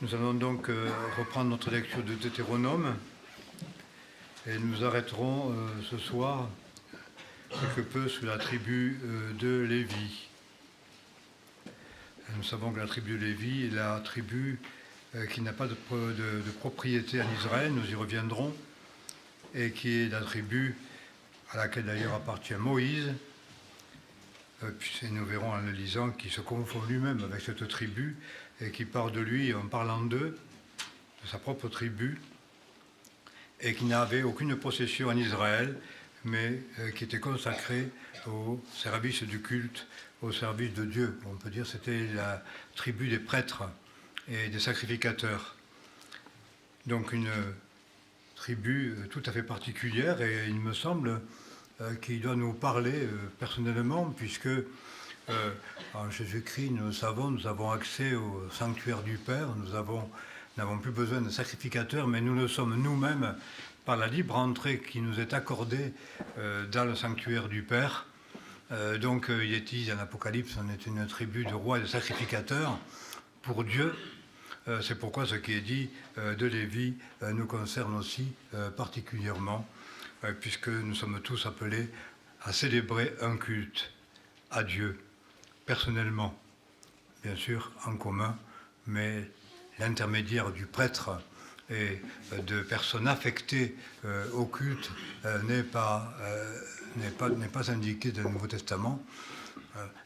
Nous allons donc reprendre notre lecture de Deutéronome et nous arrêterons ce soir quelque peu sous la tribu de Lévi. Nous savons que la tribu de Lévi est la tribu qui n'a pas de propriété en Israël, nous y reviendrons, et qui est la tribu à laquelle d'ailleurs appartient Moïse, puis nous verrons en le lisant qu'il se confond lui-même avec cette tribu et qui part de lui en parlant d'eux, de sa propre tribu, et qui n'avait aucune possession en Israël, mais qui était consacré au service du culte, au service de Dieu. On peut dire que c'était la tribu des prêtres et des sacrificateurs. Donc une tribu tout à fait particulière, et il me semble qu'il doit nous parler personnellement, puisque en Jésus-Christ, nous avons accès au sanctuaire du Père, nous n'avons plus besoin de sacrificateurs, mais nous le sommes nous-mêmes par la libre entrée qui nous est accordée dans le sanctuaire du Père. Donc il est dit en Apocalypse, on est une tribu de rois et de sacrificateurs pour Dieu. C'est pourquoi ce qui est dit de Lévi nous concerne aussi particulièrement, puisque nous sommes tous appelés à célébrer un culte à Dieu, personnellement, bien sûr en commun, mais l'intermédiaire du prêtre et de personnes affectées au culte n'est pas indiqué dans le Nouveau Testament.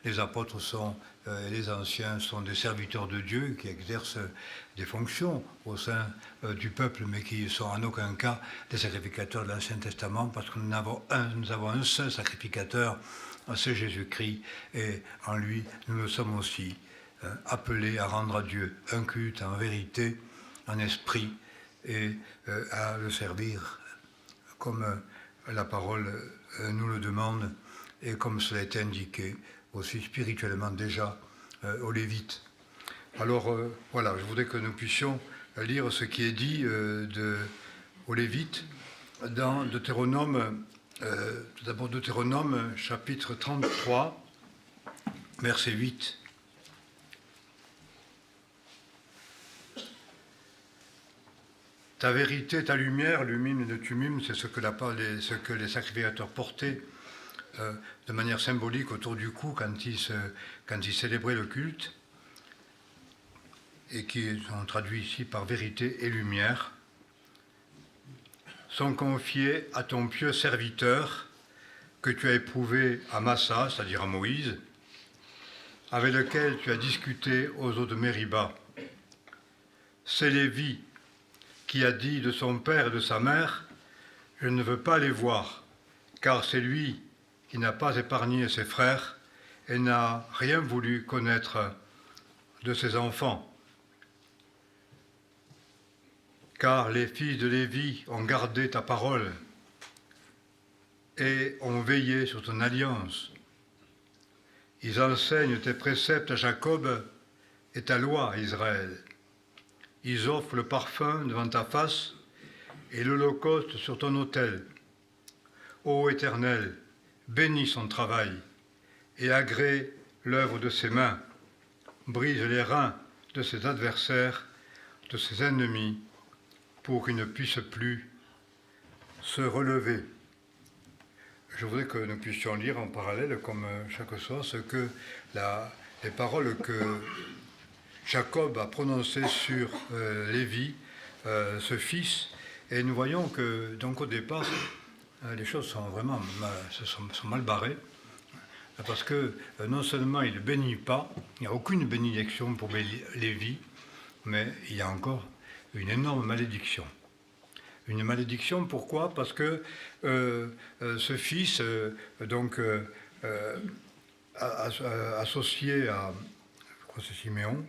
Les apôtres et les anciens sont des serviteurs de Dieu qui exercent des fonctions au sein du peuple, mais qui ne sont en aucun cas des sacrificateurs de l'Ancien Testament, parce que nous avons un seul sacrificateur, c'est Jésus-Christ, et en lui nous le sommes aussi, appelés à rendre à Dieu un culte en vérité, en esprit, et à le servir comme la parole nous le demande, et comme cela a été indiqué aussi spirituellement déjà aux Lévites. Alors voilà, je voudrais que nous puissions lire ce qui est dit aux Lévites dans Deutéronome, tout d'abord Deutéronome chapitre 33, verset 8. Ta vérité, ta lumière, l'umim et le tumim, c'est ce que les sacrificateurs portaient de manière symbolique autour du cou quand ils célébraient le culte, et qui sont traduits ici par vérité et lumière, sont confiés à ton pieux serviteur que tu as éprouvé à Massa, c'est-à-dire à Moïse, avec lequel tu as discuté aux eaux de Mériba. C'est Lévi qui a dit de son père et de sa mère, « Je ne veux pas les voir, car c'est lui qui n'a pas épargné ses frères et n'a rien voulu connaître de ses enfants. Car les fils de Lévi ont gardé ta parole et ont veillé sur ton alliance. Ils enseignent tes préceptes à Jacob et ta loi à Israël. Ils offrent le parfum devant ta face et l'holocauste sur ton autel. Ô Éternel, bénis son travail et agrée l'œuvre de ses mains. Brise les reins de ses adversaires, de ses ennemis, pour qu'ils ne puissent plus se relever. » Je voudrais que nous puissions lire en parallèle, comme chaque soir, les paroles que Jacob a prononcées sur Lévi, ce fils, et nous voyons que, donc au départ, les choses sont vraiment sont mal barrées, parce que non seulement il ne bénit pas, il n'y a aucune bénédiction pour Lévi, mais il y a encore une énorme malédiction. Une malédiction, pourquoi ? Parce que ce fils, associé à, je crois que c'est Siméon,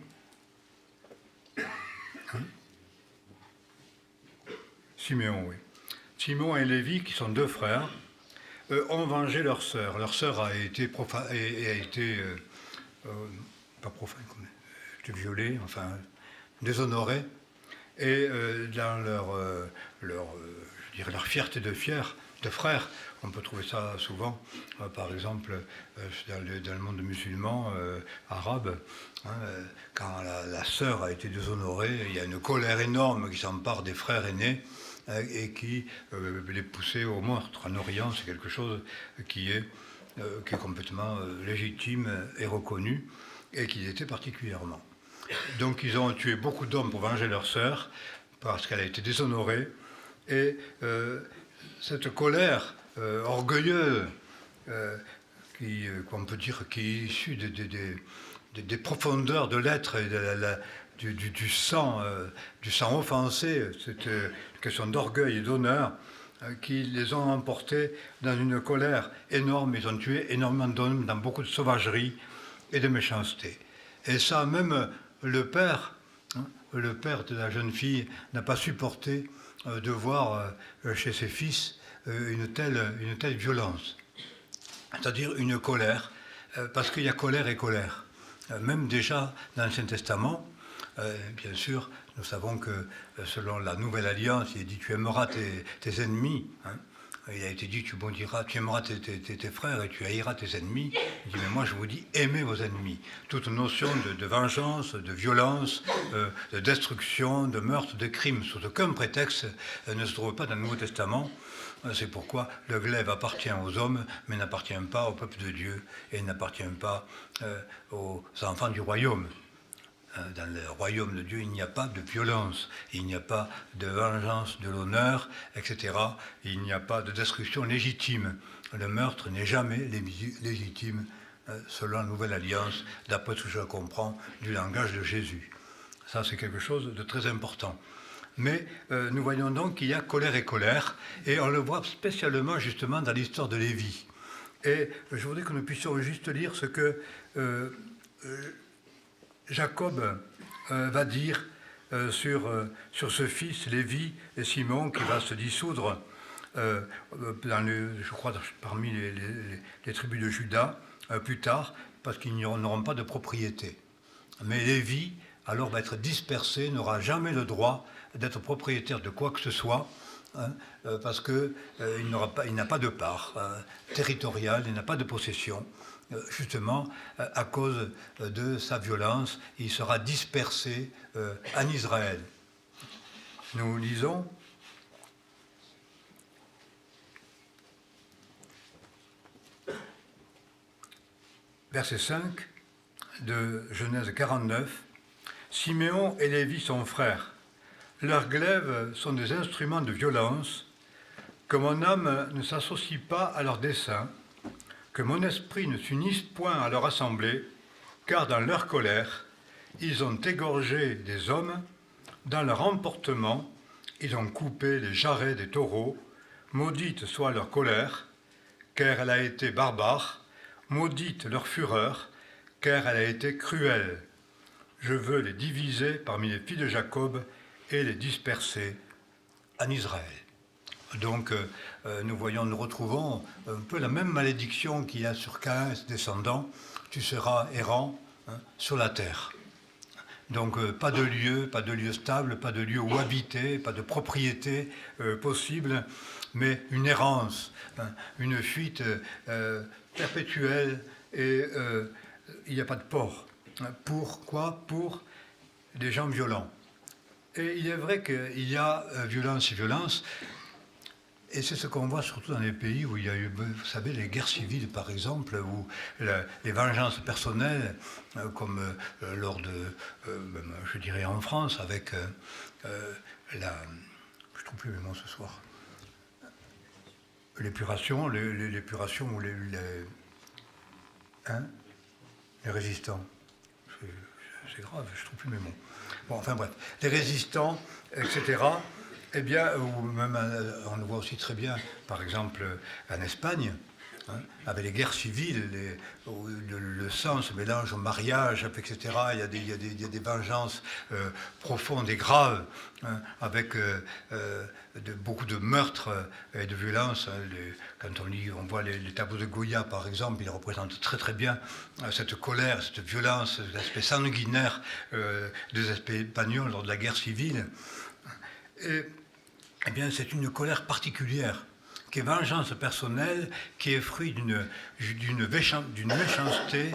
Siméon, oui. Siméon et Lévi, qui sont deux frères, ont vengé leur sœur. Leur sœur a été violée, enfin déshonorée, et dans leur fierté de fiers, de frères. On peut trouver ça souvent, par exemple, dans le monde musulman, arabe, hein, quand la sœur a été déshonorée, il y a une colère énorme qui s'empare des frères aînés et qui les poussait au meurtre. En Orient, c'est quelque chose qui est complètement légitime et reconnu, et qui était particulièrement. Donc ils ont tué beaucoup d'hommes pour venger leur sœur, parce qu'elle a été déshonorée, et cette colère orgueilleuse, qu'on peut dire qui est issue des profondeurs de l'être et du sang offensé, cette question d'orgueil et d'honneur, qui les ont emportés dans une colère énorme. Ils ont tué énormément d'hommes dans beaucoup de sauvagerie et de méchanceté. Et ça, même le père de la jeune fille n'a pas supporté de voir chez ses fils une telle violence. C'est-à-dire une colère, parce qu'il y a colère et colère. Même déjà dans l'Ancien Testament, bien sûr, nous savons que selon la Nouvelle Alliance, il est dit tu aimeras tes ennemis. Hein. Il a été dit tu aimeras tes frères et tu haïras tes ennemis. Il dit mais moi je vous dis aimez vos ennemis. Toute notion de vengeance, de violence, de destruction, de meurtre, de crime, sous aucun prétexte ne se trouve pas dans le Nouveau Testament. C'est pourquoi le glaive appartient aux hommes, mais n'appartient pas au peuple de Dieu et n'appartient pas aux enfants du royaume. Dans le royaume de Dieu, il n'y a pas de violence, il n'y a pas de vengeance de l'honneur, etc. Il n'y a pas de destruction légitime. Le meurtre n'est jamais légitime selon la Nouvelle Alliance, d'après ce que je comprends du langage de Jésus. Ça, c'est quelque chose de très important. Mais nous voyons donc qu'il y a colère et colère, et on le voit spécialement justement dans l'histoire de Lévi. Et je voudrais que nous puissions juste lire ce que Jacob va dire sur ce fils, Lévi et Simon, qui va se dissoudre, je crois, parmi les tribus de Juda, plus tard, parce qu'ils n'auront pas de propriété. Mais Lévi, alors, va être dispersé, n'aura jamais le droit d'être propriétaire de quoi que ce soit, hein, parce qu'il n'a pas de part territoriale, il n'a pas de possession. Justement, à cause de sa violence, il sera dispersé en Israël. Nous lisons verset 5 de Genèse 49. Siméon et Lévi sont frères. Leurs glaives sont des instruments de violence. Que mon âme ne s'associe pas à leurs desseins, que mon esprit ne s'unisse point à leur assemblée, car dans leur colère, ils ont égorgé des hommes, dans leur emportement, ils ont coupé les jarrets des taureaux, maudite soit leur colère, car elle a été barbare, maudite leur fureur, car elle a été cruelle. Je veux les diviser parmi les filles de Jacob et les disperser en Israël. Donc, nous retrouvons un peu la même malédiction qu'il y a sur Caïn et ses descendants. Tu seras errant sur la terre. Donc, pas de lieu stable, pas de lieu où habiter, pas de propriété possible, mais une errance, une fuite perpétuelle, et il n'y a pas de port. Pourquoi ? Pour des gens violents. Et il est vrai qu'il y a violence et violence, et c'est ce qu'on voit surtout dans les pays où il y a eu, vous savez, les guerres civiles par exemple, ou les vengeances personnelles, comme lors de, je dirais en France, avec je ne trouve plus le mot ce soir, l'épuration ou les résistants. C'est grave, je ne trouve plus mes mots. Bon, enfin bref, les résistants, etc., eh bien, ou même, on le voit aussi très bien, par exemple, en Espagne, avec les guerres civiles, où le sang se mélange au mariage, etc. Il y a des vengeances profondes et graves, avec beaucoup de meurtres et de violences. Quand on voit les tableaux de Goya, par exemple, ils représentent très très bien cette colère, cette violence, l'aspect sanguinaire des Espagnols lors de la guerre civile. Et, eh bien, c'est une colère particulière qui est vengeance personnelle, qui est fruit d'une méchanceté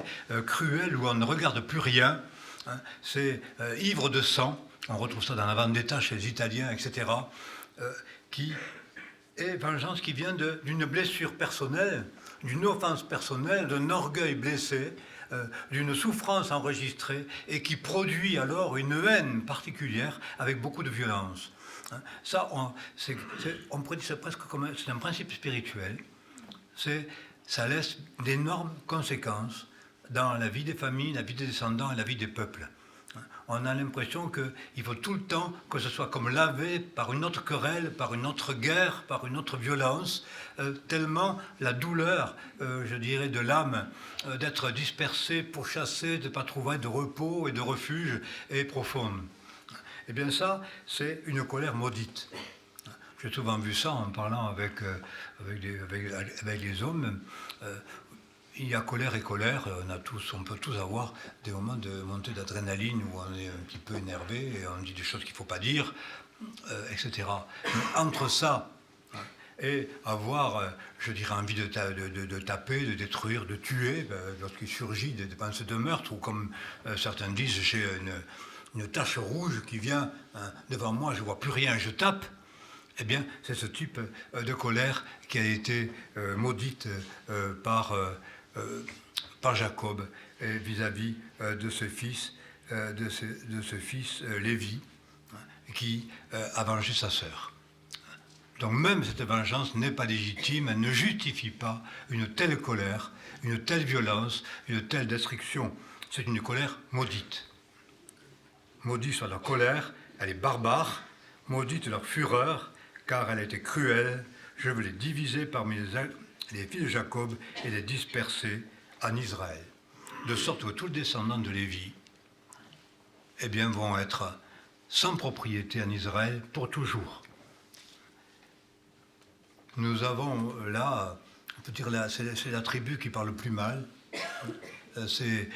cruelle où on ne regarde plus rien. Hein. C'est ivre de sang, on retrouve ça dans la Vendetta chez les Italiens, etc., qui est vengeance qui vient d'une blessure personnelle, d'une offense personnelle, d'un orgueil blessé, d'une souffrance enregistrée, et qui produit alors une haine particulière avec beaucoup de violence. Ça, on pourrait dire presque comme c'est un principe spirituel. Ça laisse d'énormes conséquences dans la vie des familles, la vie des descendants et la vie des peuples. On a l'impression qu'il faut tout le temps que ce soit comme lavé par une autre querelle, par une autre guerre, par une autre violence, tellement la douleur, je dirais, de l'âme, d'être dispersée, pourchassée, de ne pas trouver de repos et de refuge est profonde. Eh bien ça, c'est une colère maudite. J'ai souvent vu ça en parlant avec les hommes. Il y a colère et colère, on peut tous avoir des moments de montée d'adrénaline où on est un petit peu énervé et on dit des choses qu'il ne faut pas dire, etc. Mais entre ça et avoir, je dirais, envie de taper, de détruire, de tuer, lorsqu'il surgit des pensées de meurtre, ou comme certains disent, j'ai une tache rouge qui vient devant moi, je ne vois plus rien, je tape, eh bien, c'est ce type de colère qui a été maudite par Jacob vis-à-vis de ce fils, Lévi, qui a vengé sa sœur. Donc même cette vengeance n'est pas légitime, elle ne justifie pas une telle colère, une telle violence, une telle destruction. C'est une colère maudite. Maudite soit leur colère, elle est barbare, maudite leur fureur, car elle a été cruelle. Je veux les diviser parmi les fils de Jacob et les disperser en Israël. De sorte que tous les descendants de Lévi, eh bien, vont être sans propriété en Israël pour toujours. Nous avons là, on peut dire là, c'est la tribu qui parle le plus mal. C'est,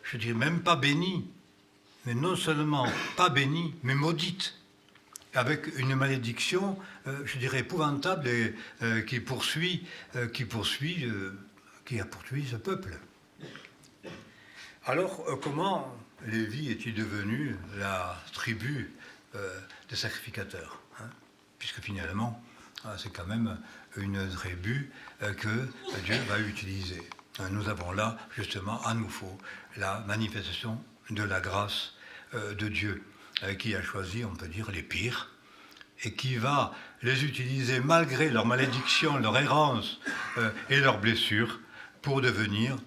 je dirais même pas bénie, mais non seulement pas bénie, mais maudite, avec une malédiction, je dirais épouvantable, et qui a poursuivi ce peuple. Alors, comment Lévi est-il devenu la tribu des sacrificateurs, hein, puisque finalement, c'est quand même une tribu que Dieu va utiliser. Nous avons là, justement, à nouveau, la manifestation de la grâce de Dieu, qui a choisi, on peut dire, les pires, et qui va les utiliser malgré leur malédiction, leur errance et leurs blessures, pour devenir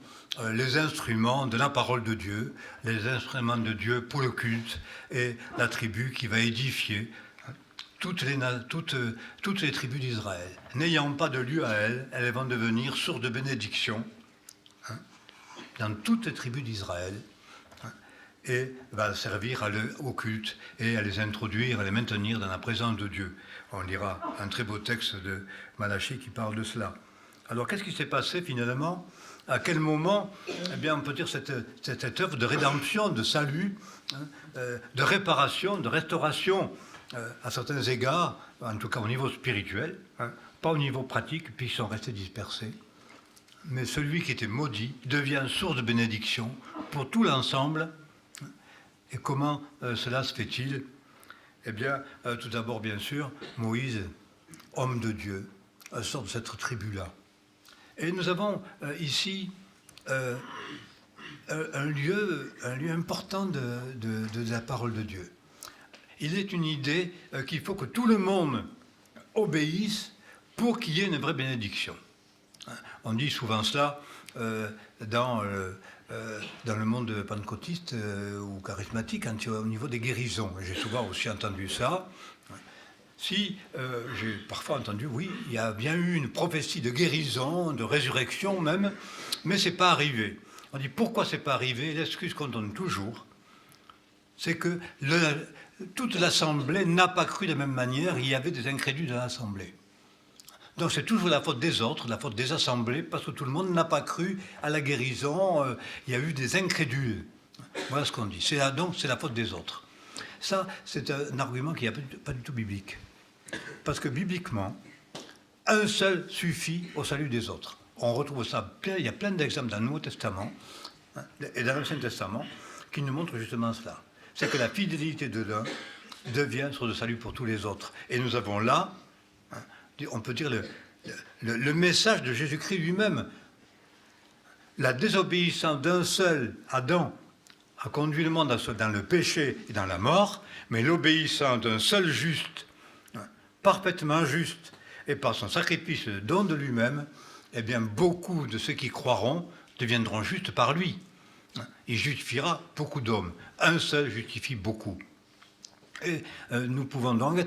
les instruments de la parole de Dieu, les instruments de Dieu pour le culte, et la tribu qui va édifier toutes les tribus d'Israël. N'ayant pas de lieu à elles, elles vont devenir source de bénédiction, hein, dans toutes les tribus d'Israël, hein, et va servir au culte et à les introduire, à les maintenir dans la présence de Dieu. On lira un très beau texte de Malachie qui parle de cela. Alors, qu'est-ce qui s'est passé finalement? À quel moment, eh bien, on peut dire cette œuvre de rédemption, de salut, hein, de réparation, de restauration, à certains égards, en tout cas au niveau spirituel, hein, pas au niveau pratique, puis ils sont restés dispersés. Mais celui qui était maudit devient source de bénédiction pour tout l'ensemble. Et comment cela se fait-il? Eh bien, tout d'abord, bien sûr, Moïse, homme de Dieu, sort de cette tribu-là. Et nous avons ici un lieu important de la parole de Dieu. Il est une idée qu'il faut que tout le monde obéisse pour qu'il y ait une vraie bénédiction. On dit souvent cela dans le monde pentecôtiste ou charismatique, au niveau des guérisons. J'ai souvent aussi entendu ça. Si j'ai parfois entendu, oui, il y a bien eu une prophétie de guérison, de résurrection même, mais ce n'est pas arrivé. On dit pourquoi ce n'est pas arrivé? L'excuse qu'on donne toujours, c'est que toute l'assemblée n'a pas cru de la même manière, il y avait des incrédules dans l'assemblée. Donc c'est toujours la faute des autres, la faute des assemblées, parce que tout le monde n'a pas cru à la guérison, il y a eu des incrédules. Voilà ce qu'on dit. Donc c'est la faute des autres. Ça, c'est un argument qui n'est pas du tout biblique. Parce que bibliquement, un seul suffit au salut des autres. On retrouve ça, il y a plein d'exemples dans le Nouveau Testament et dans l'Ancien Testament qui nous montrent justement cela. C'est que la fidélité de l'un devient source de salut pour tous les autres. Et nous avons là, on peut dire, le message de Jésus-Christ lui-même. La désobéissance d'un seul, Adam, a conduit le monde dans le péché et dans la mort, mais l'obéissance d'un seul juste, parfaitement juste, et par son sacrifice, le don de lui-même, eh bien, beaucoup de ceux qui croiront deviendront justes par lui. Il justifiera beaucoup d'hommes. Un seul justifie beaucoup. Et nous pouvons donc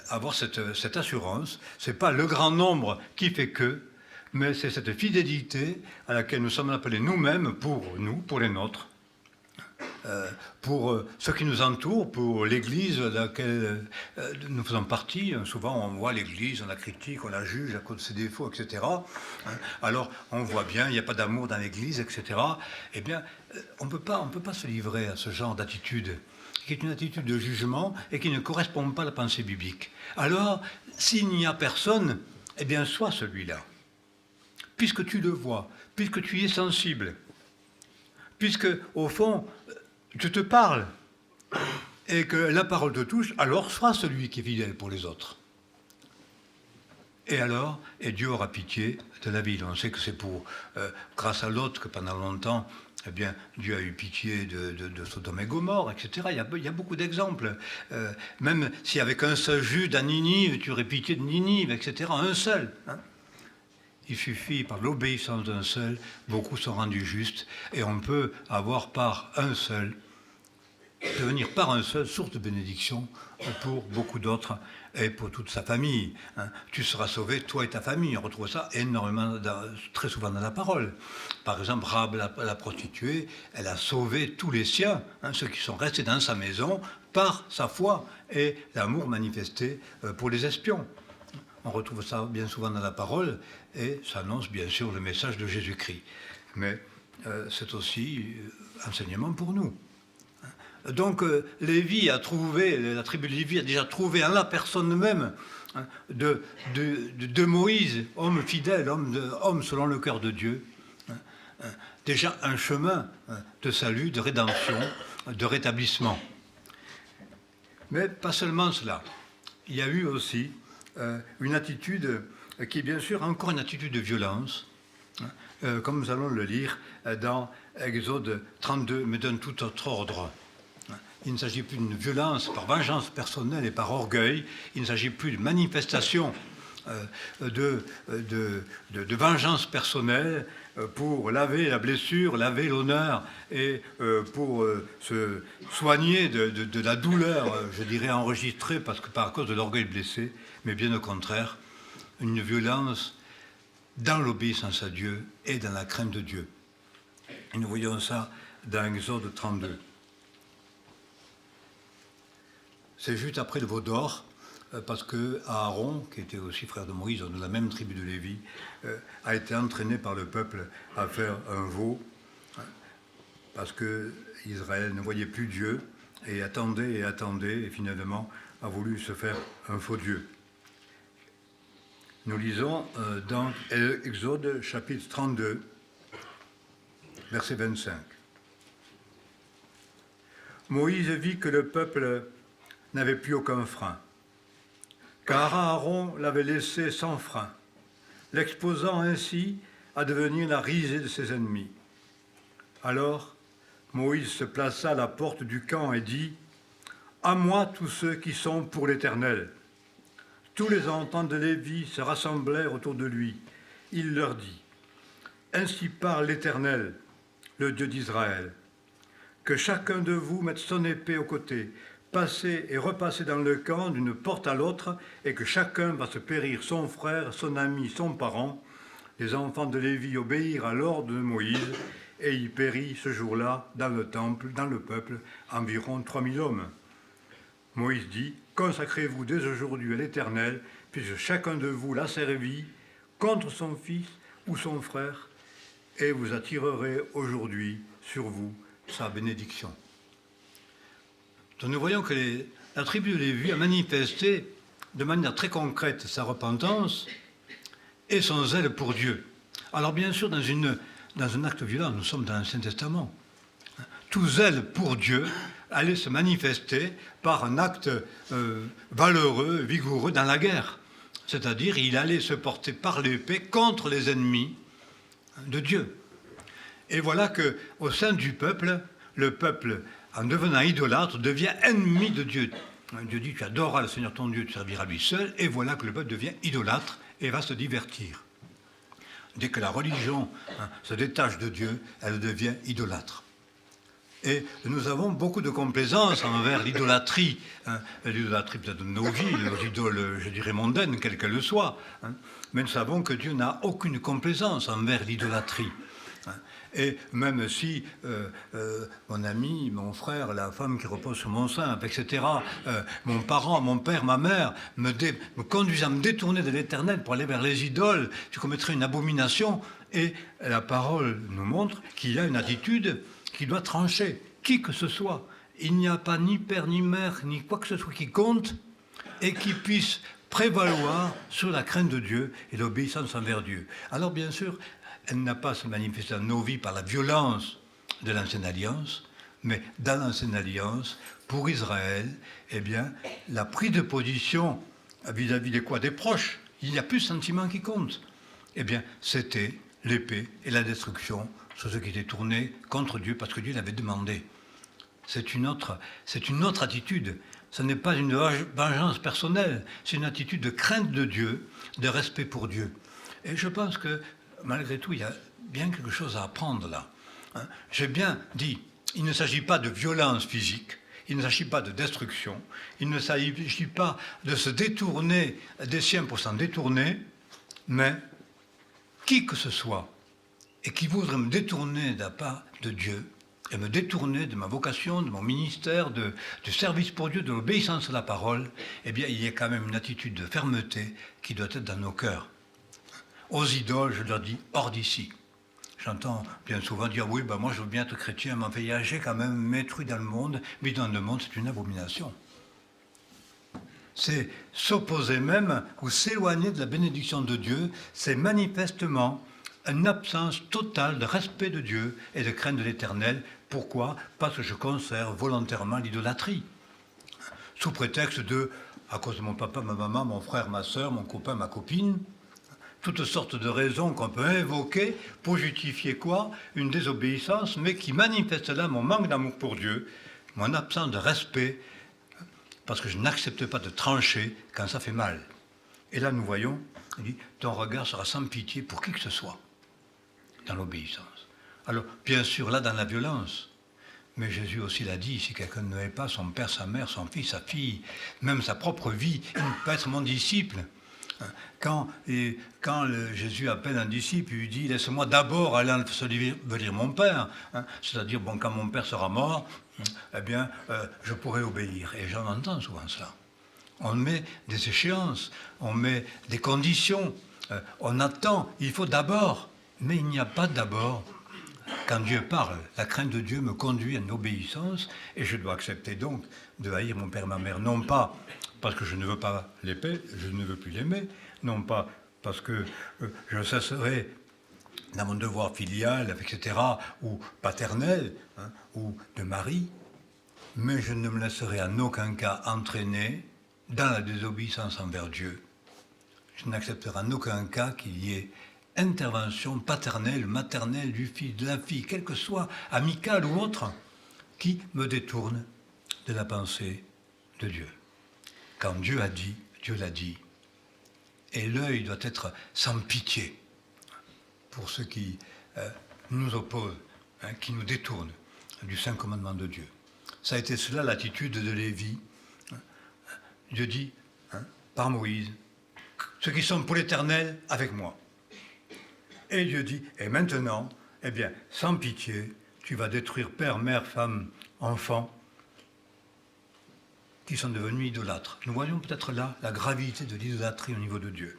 avoir cette assurance. Ce n'est pas le grand nombre qui fait que, mais c'est cette fidélité à laquelle nous sommes appelés nous-mêmes, pour les nôtres, pour ceux qui nous entourent, pour l'Église de laquelle nous faisons partie. Souvent, on voit l'Église, on la critique, on la juge à cause de ses défauts, etc. Alors, on voit bien, il n'y a pas d'amour dans l'Église, etc. Eh bien, on ne peut pas se livrer à ce genre d'attitude, qui est une attitude de jugement et qui ne correspond pas à la pensée biblique. Alors, s'il n'y a personne, eh bien, sois celui-là. Puisque tu le vois, puisque tu y es sensible, puisque, au fond, je te parle et que la parole te touche, alors sois celui qui est fidèle pour les autres. Et alors, et Dieu aura pitié de la ville. On sait que c'est grâce à l'autre que pendant longtemps, eh bien, Dieu a eu pitié de Sodome et Gomorrhe, etc. Il y a beaucoup d'exemples. Même si avec un seul juge à Ninive, tu aurais pitié de Ninive, etc. Un seul. Il suffit, par l'obéissance d'un seul, beaucoup sont rendus justes, et on peut avoir par un seul, devenir par un seul source de bénédiction pour beaucoup d'autres et pour toute sa famille. Tu seras sauvé, toi et ta famille. On retrouve ça énormément, très souvent dans la parole. Par exemple, Rahab, la prostituée, elle a sauvé tous les siens, ceux qui sont restés dans sa maison, par sa foi et l'amour manifesté pour les espions. On retrouve ça bien souvent dans la parole et ça annonce bien sûr le message de Jésus-Christ. Mais c'est aussi enseignement pour nous. Donc Lévi a trouvé, la tribu de Lévi a déjà trouvé en la personne même de Moïse, homme fidèle, homme selon le cœur de Dieu, déjà un chemin de salut, de rédemption, de rétablissement. Mais pas seulement cela. Il y a eu aussi une attitude qui est bien sûr encore une attitude de violence, comme nous allons le lire dans Exode 32, mais d'un tout autre ordre. Il ne s'agit plus d'une violence par vengeance personnelle et par orgueil, il ne s'agit plus de manifestation de vengeance personnelle pour laver la blessure, laver l'honneur et pour se soigner de la douleur, je dirais enregistrée parce que par cause de l'orgueil blessé, mais bien au contraire, une violence dans l'obéissance à Dieu et dans la crainte de Dieu. Et nous voyons ça dans Exode 32. C'est juste après le veau d'or, parce que Aaron, qui était aussi frère de Moïse, de la même tribu de Lévi, a été entraîné par le peuple à faire un veau, parce que Israël ne voyait plus Dieu, et attendait, et finalement a voulu se faire un faux Dieu. Nous lisons dans Exode chapitre 32, verset 25. Moïse vit que le peuple n'avait plus aucun frein, car Aaron l'avait laissé sans frein, l'exposant ainsi à devenir la risée de ses ennemis. Alors Moïse se plaça à la porte du camp et dit : « À moi tous ceux qui sont pour l'Éternel. » Tous les enfants de Lévi se rassemblèrent autour de lui. Il leur dit : « Ainsi parle l'Éternel, le Dieu d'Israël. Que chacun de vous mette son épée au côté, passez et repassez dans le camp d'une porte à l'autre, et que chacun va se périr son frère, son ami, son parent. » Les enfants de Lévi obéirent à l'ordre de Moïse, et il périt ce jour-là dans le temple, dans le peuple, environ 3000 hommes. Moïse dit : « Consacrez-vous dès aujourd'hui à l'Éternel, puisque chacun de vous l'a servi contre son fils ou son frère, et vous attirerez aujourd'hui sur vous sa bénédiction. » Donc nous voyons que la tribu de Lévi a manifesté de manière très concrète sa repentance et son zèle pour Dieu. Alors bien sûr, dans un acte violent, nous sommes dans l'Ancien Testament. Tout zèle pour Dieu allait se manifester par un acte valeureux, vigoureux dans la guerre. C'est-à-dire, il allait se porter par l'épée contre les ennemis de Dieu. Et voilà qu'au sein du peuple, le peuple, en devenant idolâtre, devient ennemi de Dieu. Dieu dit, tu adoreras le Seigneur ton Dieu, tu serviras lui seul, et voilà que le peuple devient idolâtre et va se divertir. Dès que la religion se détache de Dieu, elle devient idolâtre. Et nous avons beaucoup de complaisance envers l'idolâtrie, l'idolâtrie peut-être de nos vies, nos idoles, je dirais, mondaines, quelles qu'elles soient. Mais nous savons que Dieu n'a aucune complaisance envers l'idolâtrie. Et même si mon ami, mon frère, la femme qui repose sur mon sein, etc., mon parent, mon père, ma mère, me conduisent à me détourner de l'Éternel pour aller vers les idoles, je commettrai une abomination. Et la parole nous montre qu'il y a une attitude qui doit trancher, qui que ce soit. Il n'y a pas ni père, ni mère, ni quoi que ce soit qui compte et qui puisse prévaloir sur la crainte de Dieu et l'obéissance envers Dieu. Alors bien sûr, elle n'a pas se manifesté dans nos vies par la violence de l'Ancienne Alliance, mais dans l'Ancienne Alliance, pour Israël, eh bien, la prise de position vis-à-vis des quoi? Des proches. Il n'y a plus de sentiment qui compte. Eh bien, c'était l'épée et la destruction sur ceux qui étaient tournés contre Dieu parce que Dieu l'avait demandé. C'est une autre attitude. Ce n'est pas une vengeance personnelle, c'est une attitude de crainte de Dieu, de respect pour Dieu. Et je pense que, malgré tout, il y a bien quelque chose à apprendre là. J'ai bien dit, il ne s'agit pas de violence physique, il ne s'agit pas de destruction, il ne s'agit pas de se détourner des siens pour s'en détourner, mais qui que ce soit, et qui voudrait me détourner d'un pas de Dieu, et me détourner de ma vocation, de mon ministère, du service pour Dieu, de l'obéissance à la parole, eh bien, il y a quand même une attitude de fermeté qui doit être dans nos cœurs. Aux idoles, je leur dis, hors d'ici. J'entends bien souvent dire, oui, ben moi je veux bien être chrétien, mais enfin, j'ai quand même métruit dans le monde, mais dans le monde, c'est une abomination. C'est s'opposer même ou s'éloigner de la bénédiction de Dieu, c'est manifestement une absence totale de respect de Dieu et de crainte de l'Éternel. Pourquoi? Parce que je conserve volontairement l'idolâtrie. Sous prétexte à cause de mon papa, ma maman, mon frère, ma soeur, mon copain, ma copine, toutes sortes de raisons qu'on peut invoquer pour justifier quoi? Une désobéissance, mais qui manifeste là mon manque d'amour pour Dieu, mon absence de respect, parce que je n'accepte pas de trancher quand ça fait mal. Et là, nous voyons, il dit, ton regard sera sans pitié pour qui que ce soit, dans l'obéissance. Alors, bien sûr, là, dans la violence, mais Jésus aussi l'a dit, si quelqu'un ne hait pas son père, sa mère, son fils, sa fille, même sa propre vie, il ne peut être mon disciple. Quand Jésus appelle un disciple, il lui dit, laisse-moi d'abord aller venir mon Père. C'est-à-dire, bon, quand mon Père sera mort, eh bien, je pourrai obéir. Et j'en entends souvent cela. On met des échéances, on met des conditions, on attend, il faut d'abord. Mais il n'y a pas d'abord. Quand Dieu parle, la crainte de Dieu me conduit à une obéissance et je dois accepter donc de haïr mon père et ma mère. Non pas parce que je ne veux pas l'aimer, je ne veux plus l'aimer, non pas parce que je cesserai dans mon devoir filial, etc., ou paternel, ou de mari, mais je ne me laisserai en aucun cas entraîner dans la désobéissance envers Dieu. Je n'accepterai en aucun cas qu'il y ait intervention paternelle, maternelle du fils, de la fille, quelle que soit, amicale ou autre, qui me détourne de la pensée de Dieu. Quand Dieu a dit, Dieu l'a dit. Et l'œil doit être sans pitié pour ceux qui nous opposent, qui nous détournent du saint commandement de Dieu. Ça a été cela l'attitude de Lévi. Dieu dit, par Moïse, ceux qui sont pour l'Éternel, avec moi. Et Dieu dit, et maintenant, eh bien, sans pitié, tu vas détruire père, mère, femme, enfants, qui sont devenus idolâtres. Nous voyons peut-être là la gravité de l'idolâtrie au niveau de Dieu.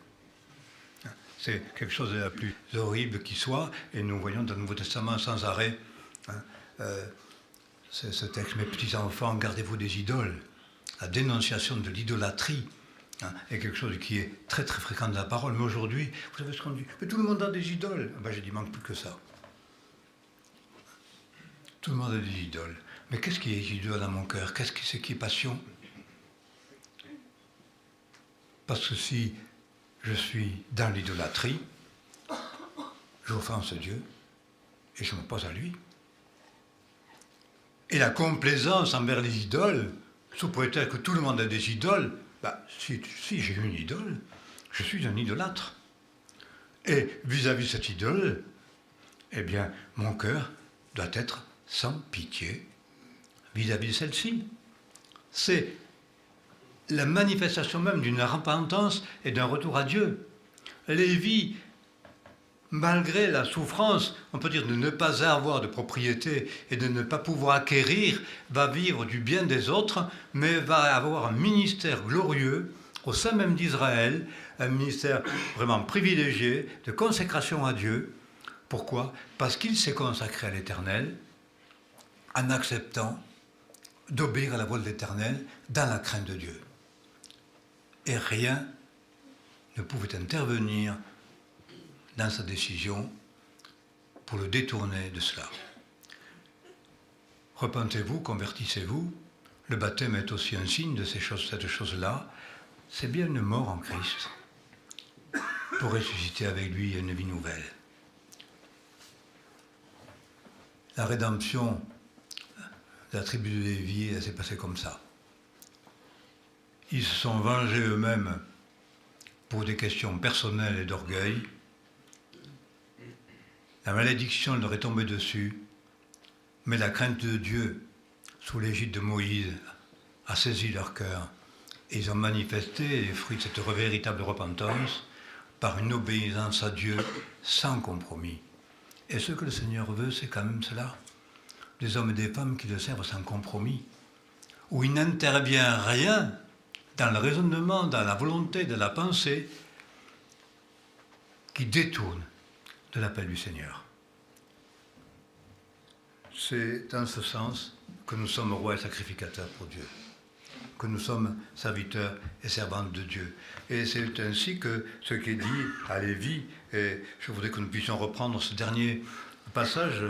C'est quelque chose de la plus horrible qui soit, et nous voyons dans le Nouveau Testament sans arrêt ce texte, mes petits enfants, gardez-vous des idoles, la dénonciation de l'idolâtrie hein, est quelque chose qui est très très fréquent dans la parole. Mais aujourd'hui, vous savez ce qu'on dit? Mais tout le monde a des idoles. Ben, j'ai dit, il manque plus que ça. Tout le monde a des idoles. Mais qu'est-ce qui est idole dans mon cœur? Qu'est-ce qui est passion? Parce que si je suis dans l'idolâtrie, j'offense Dieu et je m'oppose à lui. Et la complaisance envers les idoles, sous prétexte que tout le monde a des idoles, bah, si j'ai une idole, je suis un idolâtre. Et vis-à-vis de cette idole, eh bien, mon cœur doit être sans pitié vis-à-vis de celle-ci. C'est la manifestation même d'une repentance et d'un retour à Dieu. Lévi, malgré la souffrance, on peut dire de ne pas avoir de propriété et de ne pas pouvoir acquérir, va vivre du bien des autres, mais va avoir un ministère glorieux au sein même d'Israël, un ministère vraiment privilégié de consécration à Dieu. Pourquoi? Parce qu'il s'est consacré à l'Éternel en acceptant d'obéir à la voix de l'Éternel dans la crainte de Dieu. Et rien ne pouvait intervenir dans sa décision pour le détourner de cela. Repentez-vous, convertissez-vous. Le baptême est aussi un signe de cette chose-là. C'est bien une mort en Christ pour ressusciter avec lui une vie nouvelle. La rédemption de la tribu de Lévi, elle s'est passée comme ça. Ils se sont vengés eux-mêmes pour des questions personnelles et d'orgueil. La malédiction leur est tombée dessus, mais la crainte de Dieu, sous l'égide de Moïse, a saisi leur cœur. Et ils ont manifesté les fruits de cette véritable repentance par une obéissance à Dieu sans compromis. Et ce que le Seigneur veut, c'est quand même cela. Des hommes et des femmes qui le servent sans compromis, où il n'intervient rien dans le raisonnement, dans la volonté, dans la pensée, qui détourne de l'appel du Seigneur. C'est en ce sens que nous sommes rois et sacrificateurs pour Dieu, que nous sommes serviteurs et servantes de Dieu. Et c'est ainsi que ce qui est dit à Lévi, et je voudrais que nous puissions reprendre ce dernier passage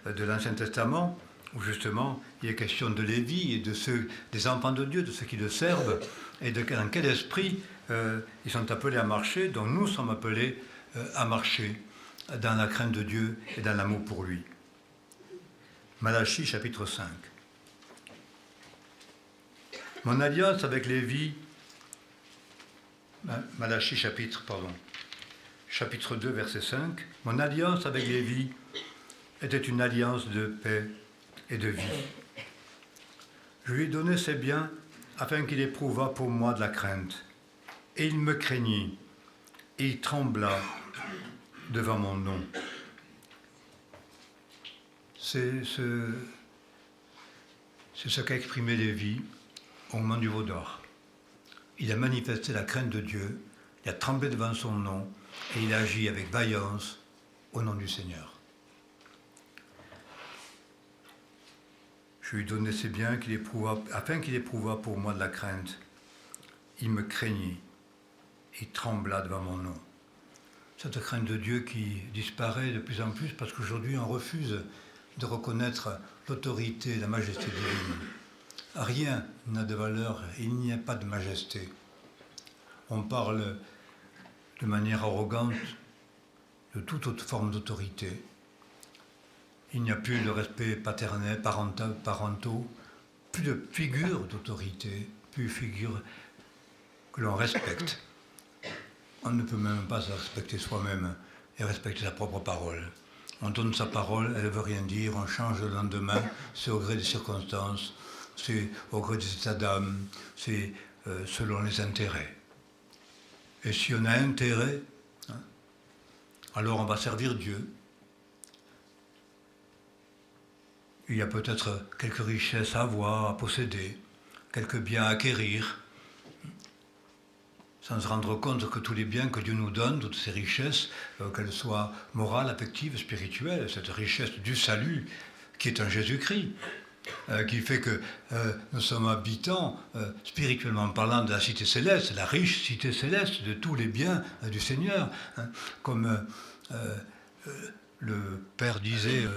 de l'Ancien Testament, où justement il est question de Lévi et de ceux, des enfants de Dieu, de ceux qui le servent, et dans quel esprit ils sont appelés à marcher, dont nous sommes appelés à marcher dans la crainte de Dieu et dans l'amour pour lui. Malachie chapitre 5. Mon alliance avec Lévi, Malachie chapitre 2 verset 5, mon alliance avec Lévi était une alliance de paix et de vie. Je lui ai donné ses biens afin qu'il éprouvât pour moi de la crainte. Et il me craignit, et il trembla devant mon nom. C'est ce qu'a exprimé Lévi au moment du veau d'or. Il a manifesté la crainte de Dieu, il a tremblé devant son nom, et il a agi avec vaillance au nom du Seigneur. Je lui donnai ses biens afin qu'il éprouvât pour moi de la crainte. Il me craignit, il trembla devant mon nom. Cette crainte de Dieu qui disparaît de plus en plus parce qu'aujourd'hui on refuse de reconnaître l'autorité, la majesté divine. Rien n'a de valeur, il n'y a pas de majesté. On parle de manière arrogante de toute autre forme d'autorité. Il n'y a plus de respect paternel, parentaux, plus de figure d'autorité, plus de figure que l'on respecte. On ne peut même pas se respecter soi-même et respecter sa propre parole. On donne sa parole, elle ne veut rien dire, on change le lendemain, c'est au gré des circonstances, c'est au gré des états d'âme, c'est selon les intérêts. Et si on a intérêt, alors on va servir Dieu. Il y a peut-être quelques richesses à avoir, à posséder, quelques biens à acquérir, sans se rendre compte que tous les biens que Dieu nous donne, toutes ces richesses, qu'elles soient morales, affectives, spirituelles, cette richesse du salut qui est en Jésus-Christ, qui fait que nous sommes habitants, spirituellement parlant, de la cité céleste, la riche cité céleste de tous les biens du Seigneur. Hein, comme le Père disait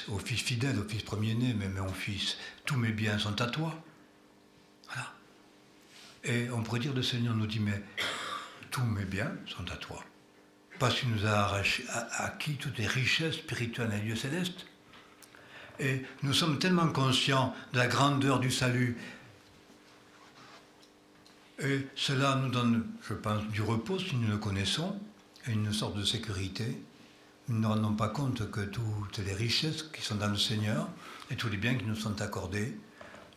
au fils fidèle, au fils premier-né, mais mon fils, tous mes biens sont à toi. Voilà. Et on pourrait dire, le Seigneur nous dit, mais tous mes biens sont à toi. Parce qu'il nous a acquis toutes les richesses spirituelles des lieux célestes. Et nous sommes tellement conscients de la grandeur du salut. Et cela nous donne, je pense, du repos si nous le connaissons, et une sorte de sécurité. Nous ne rendons pas compte que toutes les richesses qui sont dans le Seigneur et tous les biens qui nous sont accordés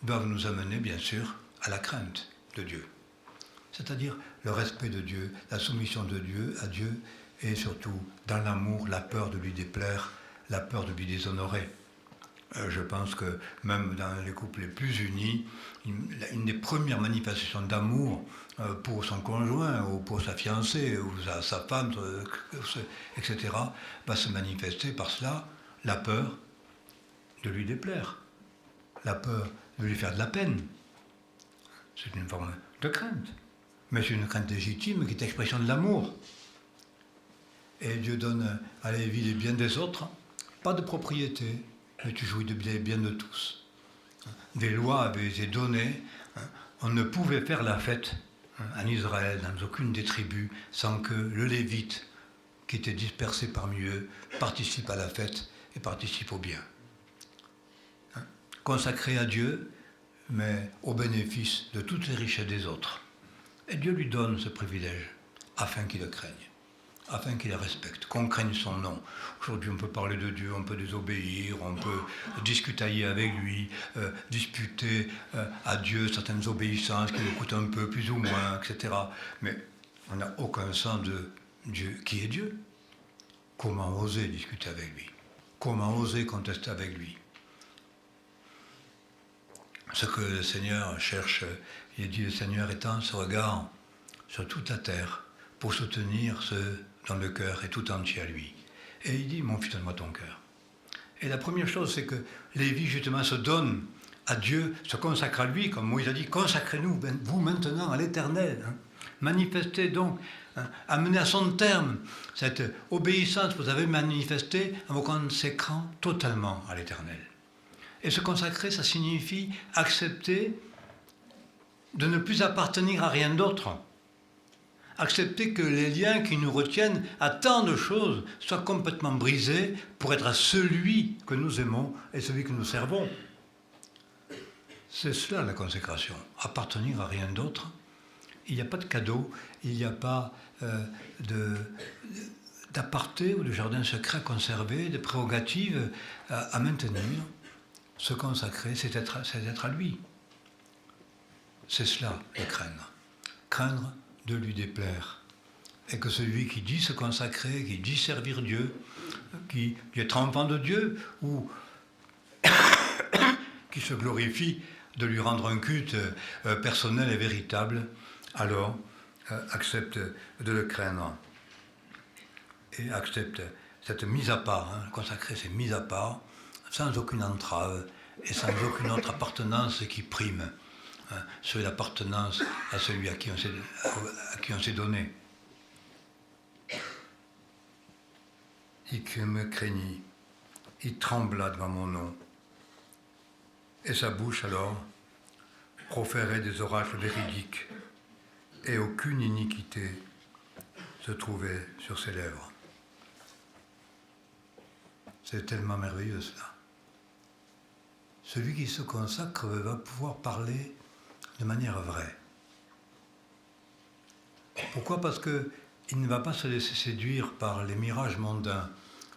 doivent nous amener, bien sûr, à la crainte de Dieu. C'est-à-dire le respect de Dieu, la soumission de Dieu à Dieu, et surtout dans l'amour, la peur de lui déplaire, la peur de lui déshonorer. Je pense que même dans les couples les plus unis, une des premières manifestations d'amour pour son conjoint ou pour sa fiancée ou sa femme, etc., va se manifester par cela, la peur de lui déplaire, la peur de lui faire de la peine. C'est une forme de crainte, mais c'est une crainte légitime qui est expression de l'amour. Et Dieu donne à Lévi les biens des autres, pas de propriété, mais tu jouis des biens de tous. Des lois avaient été données, on ne pouvait faire la fête en Israël, dans aucune des tribus, sans que le Lévite, qui était dispersé parmi eux, participe à la fête et participe au bien. Consacré à Dieu, mais au bénéfice de toutes les richesses des autres. Et Dieu lui donne ce privilège, afin qu'il le craigne, afin qu'il le respecte, qu'on craigne son nom. Aujourd'hui, on peut parler de Dieu, on peut désobéir, on peut discutailler avec lui, disputer à Dieu certaines obéissances qui nous coûtent un peu, plus ou moins, etc. Mais on n'a aucun sens de Dieu. Qui est Dieu? Comment oser discuter avec lui? Comment oser contester avec lui? Ce que le Seigneur cherche, il dit, le Seigneur étend ce regard sur toute la terre pour soutenir ceux dont le cœur est tout entier à lui. Et il dit, mon fils, donne-moi ton cœur. Et la première chose, c'est que Lévi, justement, se donne à Dieu, se consacre à lui, comme Moïse a dit, consacrez-nous, vous maintenant, à l'Éternel. Manifestez donc, amenez à son terme cette obéissance que vous avez manifestée en vous consécrant totalement à l'Éternel. Et se consacrer, ça signifie accepter de ne plus appartenir à rien d'autre. Accepter que les liens qui nous retiennent à tant de choses soient complètement brisés pour être à celui que nous aimons et celui que nous servons. C'est cela la consécration, appartenir à rien d'autre. Il n'y a pas de cadeau, il n'y a pas d'aparté ou de jardin secret à conserver, de prérogatives à maintenir. Se consacrer, c'est être à lui. C'est cela, le craindre. Craindre de lui déplaire. Et que celui qui dit se consacrer, qui dit servir Dieu, qui dit être enfant de Dieu, ou qui se glorifie de lui rendre un culte personnel et véritable, alors accepte de le craindre. Et accepte cette mise à part. Consacrer, c'est mise à part, sans aucune entrave et sans aucune autre appartenance qui prime sur l'appartenance à celui à qui on s'est donné. Il me craignit, il trembla devant mon nom, et sa bouche alors proférait des oracles véridiques, et aucune iniquité se trouvait sur ses lèvres. C'est tellement merveilleux cela. Celui qui se consacre va pouvoir parler de manière vraie. Pourquoi? Parce qu'il ne va pas se laisser séduire par les mirages mondains,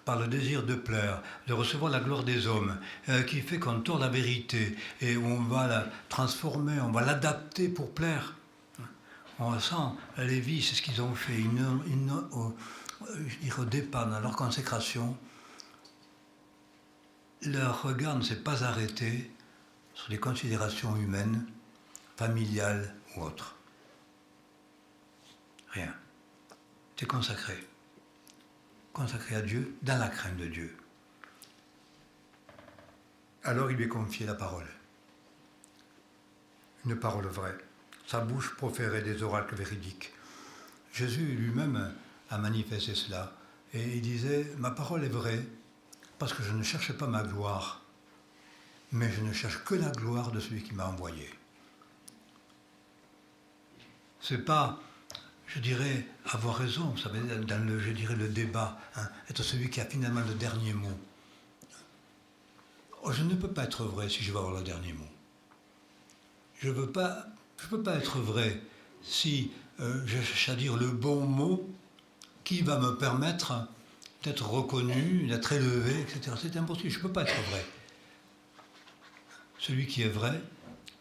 par le désir de plaire, de recevoir la gloire des hommes, qui fait qu'on tourne la vérité et on va la transformer, on va l'adapter pour plaire. On ressent, Lévi, c'est ce qu'ils ont fait. Au départ, dans leur consécration, leur regard ne s'est pas arrêté sur les considérations humaines, familiales ou autres. Rien. C'est consacré. Consacré à Dieu, dans la crainte de Dieu. Alors il lui est confié la parole. Une parole vraie. Sa bouche proférait des oracles véridiques. Jésus lui-même a manifesté cela. Et il disait, ma parole est vraie, parce que je ne cherche pas ma gloire, mais je ne cherche que la gloire de celui qui m'a envoyé. C'est pas, je dirais, avoir raison, vous savez, dans le, je dirais, le débat, hein, être celui qui a finalement le dernier mot. Oh, je ne peux pas être vrai si je veux avoir le dernier mot. Je ne peux pas être vrai si je cherche à dire le bon mot qui va me permettre d'être reconnu, d'être élevé, etc. C'est impossible, je ne peux pas être vrai. Celui qui est vrai,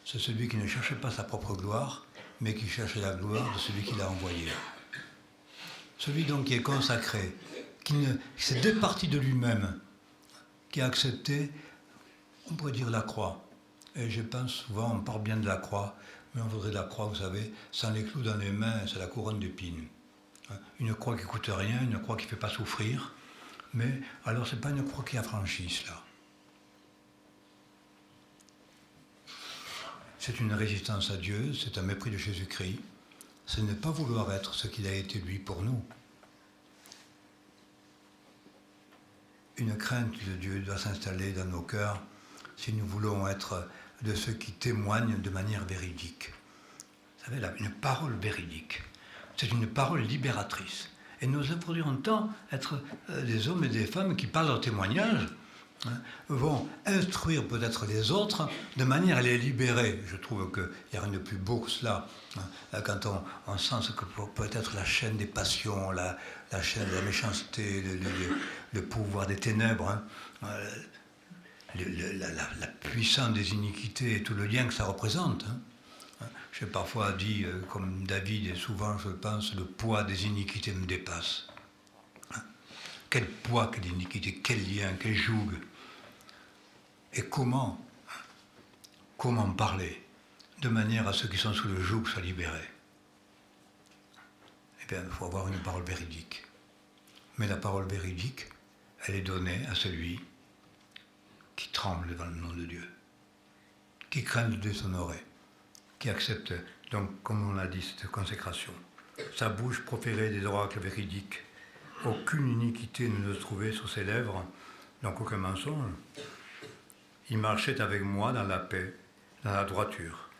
c'est celui qui ne cherche pas sa propre gloire, mais qui cherche la gloire de celui qui l'a envoyé. Celui donc qui est consacré, qui s'est départi de lui-même, qui a accepté, on pourrait dire la croix. Et je pense souvent, on parle bien de la croix, mais on voudrait la croix, vous savez, sans les clous dans les mains, c'est la couronne d'épines. Une croix qui ne coûte rien, une croix qui ne fait pas souffrir, mais alors ce n'est pas une croix qui affranchit cela. C'est une résistance à Dieu, c'est un mépris de Jésus-Christ, ce n'est pas vouloir être ce qu'il a été lui pour nous. Une crainte de Dieu doit s'installer dans nos cœurs si nous voulons être de ceux qui témoignent de manière véridique. Vous savez, une parole véridique, c'est une parole libératrice. Et nous voudrions tant être des hommes et des femmes qui, par leur témoignage, vont instruire peut-être les autres de manière à les libérer. Je trouve qu'il n'y a rien de plus beau que cela. Quand on sent ce que peut être la chaîne des passions, la chaîne de la méchanceté, le pouvoir des ténèbres, la puissance des iniquités et tout le lien que ça représente. J'ai parfois dit, comme David, et souvent je pense, le poids des iniquités me dépasse. Quel poids, quelle iniquité, quel lien, quel joug. Et comment parler de manière à ceux qui sont sous le joug soient libérés? Eh bien, il faut avoir une parole véridique. Mais la parole véridique, elle est donnée à celui qui tremble devant le nom de Dieu, qui craint de déshonorer, qui accepte, donc, comme on l'a dit, cette consécration. Sa bouche proférait des oracles véridiques. Aucune iniquité ne se trouvait sur ses lèvres, donc aucun mensonge. Il marchait avec moi dans la paix, dans la droiture.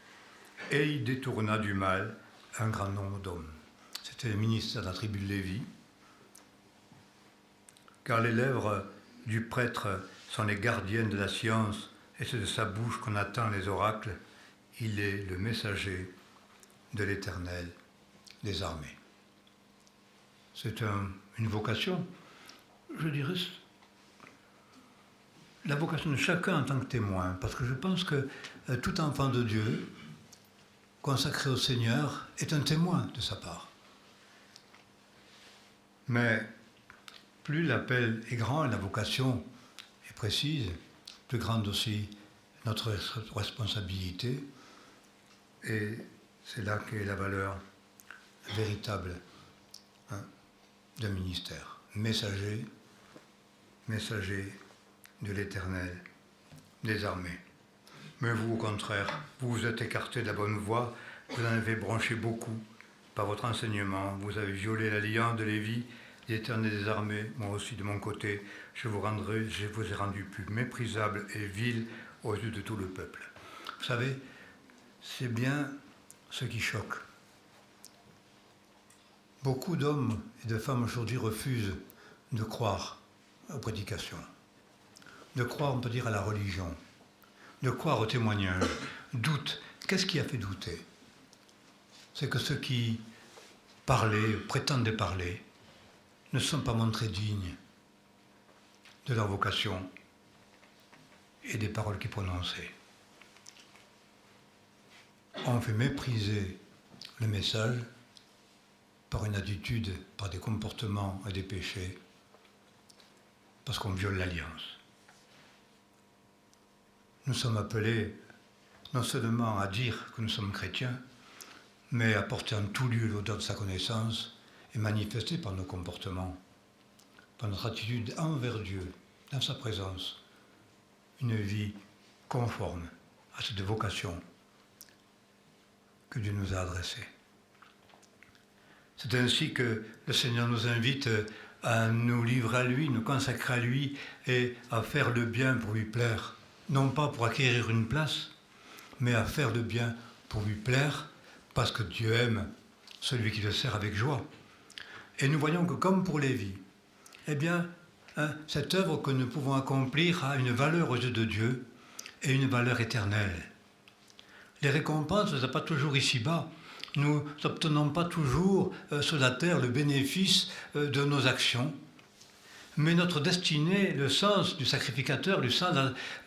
Et il détourna du mal un grand nombre d'hommes. C'était le ministère de la tribu de Lévi. Car les lèvres du prêtre sont les gardiennes de la science, et c'est de sa bouche qu'on attend les oracles. Il est le messager de l'Éternel des armées. C'est une vocation, je dirais, la vocation de chacun en tant que témoin, parce que je pense que tout enfant de Dieu, consacré au Seigneur, est un témoin de sa part. Mais plus l'appel est grand et la vocation est précise, plus grande aussi notre responsabilité, et c'est là qu'est la valeur véritable d'un ministère. Messager de l'Éternel des armées. Mais vous, au contraire, vous vous êtes écarté de la bonne voie, vous en avez branché beaucoup par votre enseignement, vous avez violé l'alliance de Lévi, l'Éternel des armées. Moi aussi, de mon côté, je vous ai rendu plus méprisable et vil aux yeux de tout le peuple. Vous savez, c'est bien ce qui choque. Beaucoup d'hommes et de femmes aujourd'hui refusent de croire aux prédications, de croire, on peut dire, à la religion, de croire au témoignage, doutent. Qu'est-ce qui a fait douter? C'est que ceux qui parlaient, prétendaient parler, ne sont pas montrés dignes de leur vocation et des paroles qu'ils prononçaient. On fait mépriser le message par une attitude, par des comportements et des péchés, parce qu'on viole l'alliance. Nous sommes appelés non seulement à dire que nous sommes chrétiens, mais à porter en tout lieu l'odeur de sa connaissance et manifester par nos comportements, par notre attitude envers Dieu, dans sa présence, une vie conforme à cette vocation que Dieu nous a adressée. C'est ainsi que le Seigneur nous invite à nous livrer à lui, nous consacrer à lui et à faire le bien pour lui plaire. Non pas pour acquérir une place, mais à faire le bien pour lui plaire, parce que Dieu aime celui qui le sert avec joie. Et nous voyons que comme pour Lévi, eh bien, cette œuvre que nous pouvons accomplir a une valeur aux yeux de Dieu et une valeur éternelle. Les récompenses ne sont pas toujours ici-bas. Nous n'obtenons pas toujours sur la terre le bénéfice de nos actions. Mais notre destinée, le sens du sacrificateur, le sens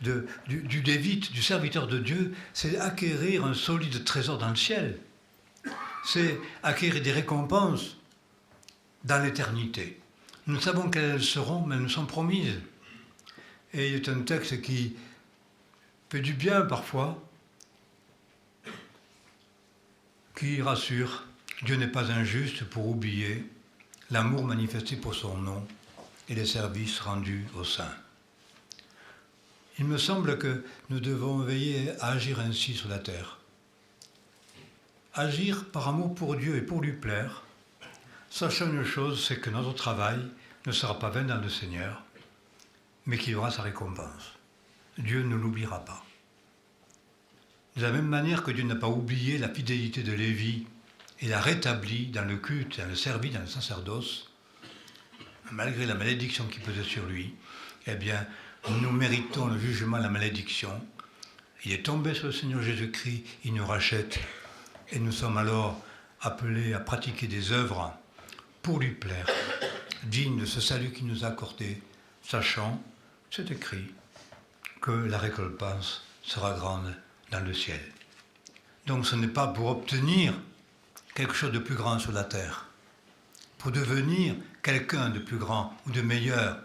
du lévite, du serviteur de Dieu, c'est acquérir un solide trésor dans le ciel. C'est acquérir des récompenses dans l'éternité. Nous savons quelles seront, mais elles nous sont promises. Et il y a un texte qui fait du bien parfois, qui rassure. Dieu n'est pas injuste pour oublier l'amour manifesté pour son nom et les services rendus aux saints. Il me semble que nous devons veiller à agir ainsi sur la terre. Agir par amour pour Dieu et pour lui plaire, sachant une chose, c'est que notre travail ne sera pas vain dans le Seigneur, mais qu'il aura sa récompense. Dieu ne l'oubliera pas. De la même manière que Dieu n'a pas oublié la fidélité de Lévi et l'a rétabli dans le culte, dans le service, dans le sacerdoce, malgré la malédiction qui pesait sur lui, eh bien, nous méritons le jugement, la malédiction. Il est tombé sur le Seigneur Jésus-Christ, il nous rachète, et nous sommes alors appelés à pratiquer des œuvres pour lui plaire, dignes de ce salut qu'il nous a accordé, sachant, c'est écrit, que la récompense sera grande dans le ciel. Donc ce n'est pas pour obtenir quelque chose de plus grand sur la terre, pour devenir quelqu'un de plus grand ou de meilleur.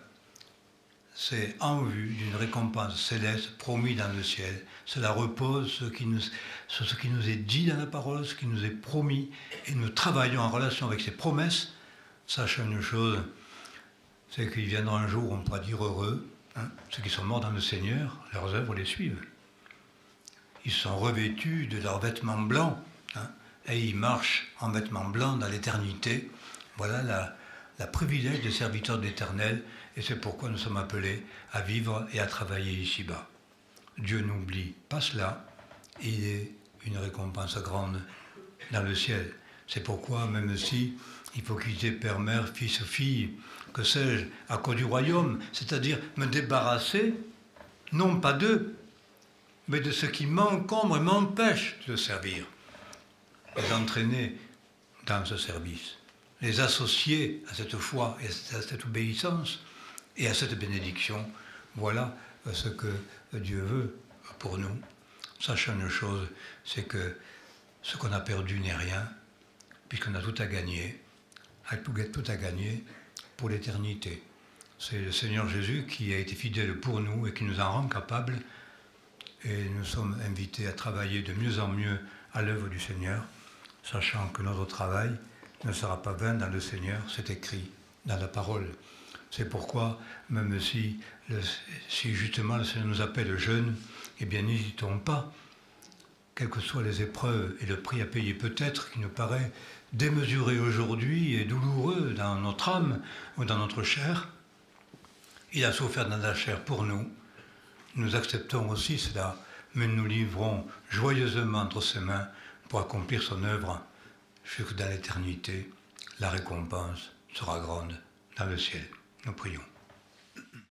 C'est en vue d'une récompense céleste promise dans le ciel. Cela repose sur ce qui nous est dit dans la parole, ce qui nous est promis, et nous travaillons en relation avec ces promesses, sachant une chose, c'est qu'il viendra un jour où on pourra dire heureux, ceux qui sont morts dans le Seigneur, leurs œuvres les suivent. Ils sont revêtus de leurs vêtements blancs, et ils marchent en vêtements blancs dans l'éternité. Voilà la privilège des serviteurs de l'Éternel, et c'est pourquoi nous sommes appelés à vivre et à travailler ici-bas. Dieu n'oublie pas cela, et il est une récompense grande dans le ciel. C'est pourquoi, même si il faut quitter père, mère, fils, fille, que sais-je, à cause du royaume, c'est-à-dire me débarrasser, non pas d'eux, mais de ce qui m'encombre et m'empêche de servir, les entraîner dans ce service, les associer à cette foi et à cette obéissance et à cette bénédiction. Voilà ce que Dieu veut pour nous. Sachant une chose, c'est que ce qu'on a perdu n'est rien, puisqu'on a tout à gagner, tout à gagner pour l'éternité. C'est le Seigneur Jésus qui a été fidèle pour nous et qui nous en rend capables. Et nous sommes invités à travailler de mieux en mieux à l'œuvre du Seigneur, sachant que notre travail ne sera pas vain dans le Seigneur, c'est écrit dans la parole. C'est pourquoi, même si justement le Seigneur nous appelle jeunes, eh bien n'hésitons pas, quelles que soient les épreuves et le prix à payer peut-être, qui nous paraît démesuré aujourd'hui et douloureux dans notre âme ou dans notre chair. Il a souffert dans la chair pour nous. Nous acceptons aussi cela, mais nous livrons joyeusement entre ses mains pour accomplir son œuvre, jusque dans l'éternité. La récompense sera grande dans le ciel. Nous prions.